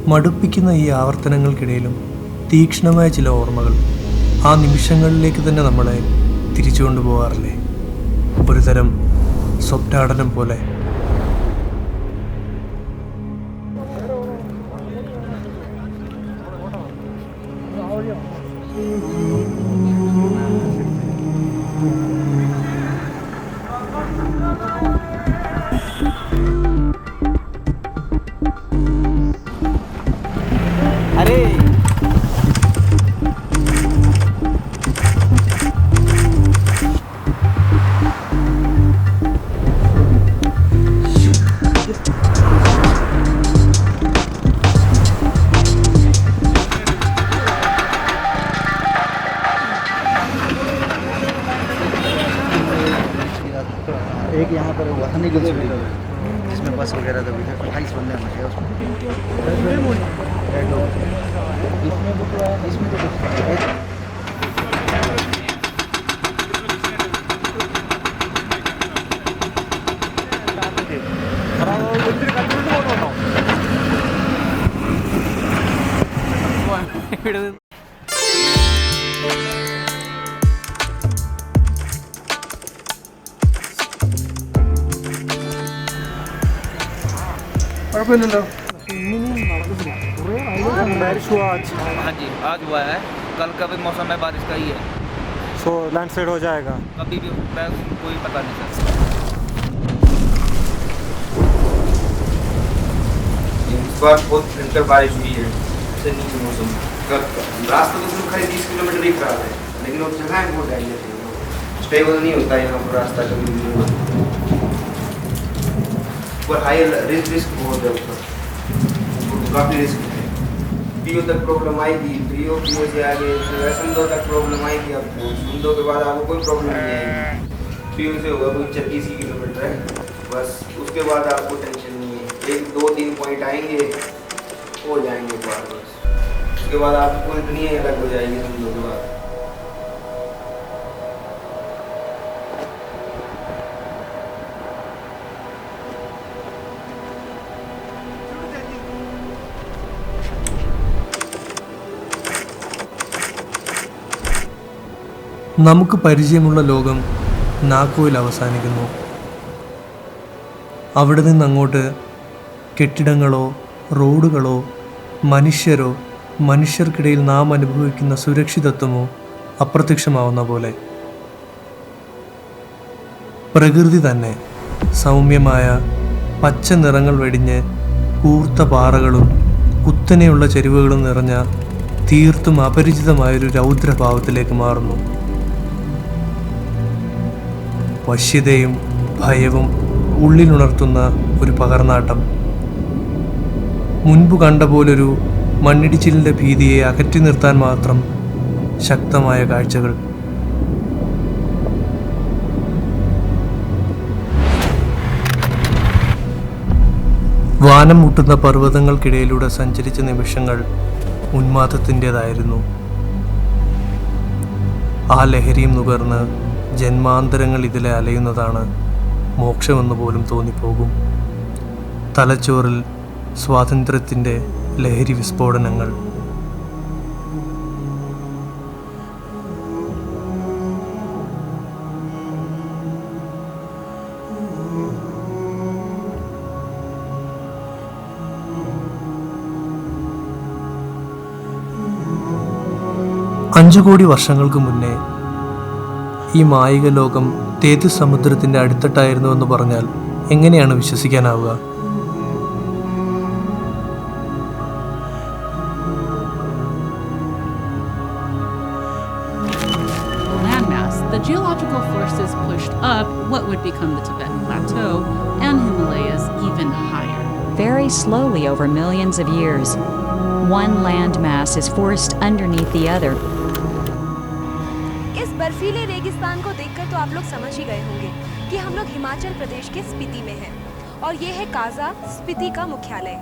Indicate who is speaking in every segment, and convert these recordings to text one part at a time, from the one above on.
Speaker 1: മടുപ്പിക്കുന്ന ഈ ആവർത്തനങ്ങൾക്കിടയിലും തീക്ഷ്ണമായ ചില ഓർമ്മകൾ ആ നിമിഷങ്ങളിലേക്ക് തന്നെ നമ്മളെ തിരിച്ചു കൊണ്ടുപോകാറില്ലേ? ഒരു തരം സ്വപ്നാടനം പോലെ.
Speaker 2: एक यहाँ पर हुआ था निगल जिसमें बस वगैरह था, 28 बंदे आना चाहिए उसमें। इसमें तो
Speaker 3: बारिश हुआ आज?
Speaker 4: हाँ जी, आज हुआ है। कल का भी मौसम है बारिश का ही है।
Speaker 3: सो लैंडस्लाइड हो जाएगा
Speaker 4: कभी भी होता है, कोई पता नहीं चलता।
Speaker 5: इस बार बहुत भयंकर बारिश हुई है। ऐसे नहीं है मौसम। रास्ता तो सिर्फ खाली 30 किलोमीटर ही खराब है, लेकिन वो जगह बहुत डेंजर है। स्टेबल नहीं होता है यहाँ पर रास्ता कभी भी। पर हाई रिस्क बहुत है ऊपर, काफ़ी रिस्क है। पीओ तक प्रॉब्लम आएगी, पीओ से आगे समझो तक प्रॉब्लम आएगी आपको। समझो के बाद आपको कोई प्रॉब्लम नहीं आएगी। पीओ से होगा कोई 36 किलोमीटर है बस, उसके बाद आपको टेंशन नहीं है। 1-2-3 पॉइंट आएंगे, हो जाएंगे बार बस। उसके बाद आपको इतनी अलग हो जाएगी समझो के बाद।
Speaker 1: നമുക്ക് പരിചയമുള്ള ലോകം നാക്കോയിൽ അവസാനിക്കുന്നു. അവിടെ നിന്നങ്ങോട്ട് കെട്ടിടങ്ങളോ റോഡുകളോ മനുഷ്യരോ മനുഷ്യർക്കിടയിൽ നാം അനുഭവിക്കുന്ന സുരക്ഷിതത്വമോ അപ്രത്യക്ഷമാവുന്ന പോലെ പ്രകൃതി തന്നെ സൗമ്യമായ പച്ച നിറങ്ങൾ വെടിഞ്ഞ് കൂർത്ത പാറകളും കുത്തനെയുള്ള ചെരുവുകളും നിറഞ്ഞ തീർത്തും അപരിചിതമായൊരു രൗദ്രഭാവത്തിലേക്ക് മാറുന്നു. വശ്യതയും ഭയവും ഉള്ളിലുണർത്തുന്ന ഒരു പകർന്നാട്ടം. മുൻപ് കണ്ട പോലൊരു മണ്ണിടിച്ചിലിൻ്റെ ഭീതിയെ അകറ്റി നിർത്താൻ മാത്രം ശക്തമായ കാഴ്ചകൾ. വാനം മുട്ടുന്ന പർവ്വതങ്ങൾക്കിടയിലൂടെ സഞ്ചരിച്ച നിമിഷങ്ങൾ ഉന്മാദത്തിൻ്റെതായിരുന്നു. ആ ലഹരിയും നുകർന്ന് ജന്മാന്തരങ്ങൾ ഇതിലെ അലയുന്നതാണ് മോക്ഷമെന്ന് പോലും തോന്നിപ്പോകും. തലച്ചോറിൽ സ്വാതന്ത്ര്യത്തിൻ്റെ ലഹരി വിസ്ഫോടനങ്ങൾ. അഞ്ചു കോടി വർഷങ്ങൾക്ക് മുന്നേ ഈ മായിക ലോകം തേജസ് സമുദ്രത്തിൻ്റെ അടിത്തട്ടായിരുന്നുവെന്ന് പറഞ്ഞാൽ എങ്ങനെയാണ് വിശ്വസിക്കാനാവുക?
Speaker 6: Landmass, the geological forces pushed up what would become the Tibetan Plateau and Himalayas even higher.
Speaker 7: Very slowly over millions of years, one landmass is forced underneath the other.
Speaker 8: इस बर्फीले रेगिस्तान को देखकर तो आप लोग समझ ही गए होंगे कि हम लोग हिमाचल प्रदेश के स्पीति में हैं और ये है काजा, स्पीति का मुख्यालय।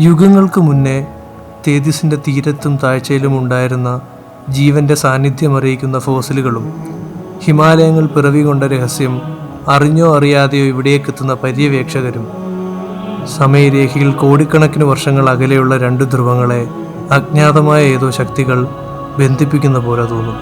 Speaker 1: യുഗങ്ങൾക്ക് മുന്നേ തേജസിൻ്റെ തീരത്തും താഴ്ചയിലും ഉണ്ടായിരുന്ന ജീവൻ്റെ സാന്നിധ്യം അറിയിക്കുന്ന ഫോസിലുകളും ഹിമാലയങ്ങൾ പിറവി കൊണ്ട രഹസ്യം അറിഞ്ഞോ അറിയാതെയോ ഇവിടേക്കെത്തുന്ന പര്യവേക്ഷകരും സമയരേഖയിൽ കോടിക്കണക്കിന് വർഷങ്ങൾ അകലെയുള്ള രണ്ട് ധ്രുവങ്ങളെ അജ്ഞാതമായ ഏതോ ശക്തികൾ ബന്ധിപ്പിക്കുന്ന പോലെ തോന്നും.